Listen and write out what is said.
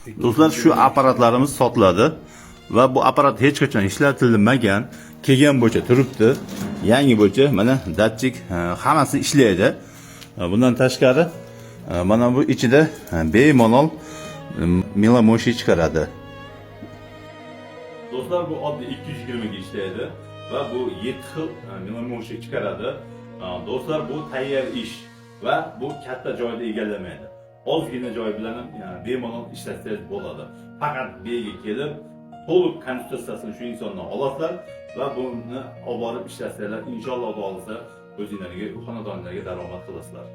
Do'stlar, shu apparatlarimiz sotiladi va bu apparat hech qachon ishlatilmagan, kelgan bo'yicha turibdi. Yangi bo'yicha mana datchik hammasi ishlaydi. Bundan tashqari mana bu ichida bemalol milamoshi chiqaradi. Do'stlar, bu oddiy 220 ga ishlaydi va bu 7 xil milamoshi chiqaradi. Do'stlar, bu tayyor ish va bu katta joyni egallamaydi. Ozgina joy bilan bemalol ishlatsangiz bo'ladi. Faqat bu yerga kelib, to'liq konstruksiyasini shu insondan olasizlar va buni olib borib ishlatsanglar, inshaalloh bo'lsa o'zingizlarga, xonadonlarga daromad qilasizlar.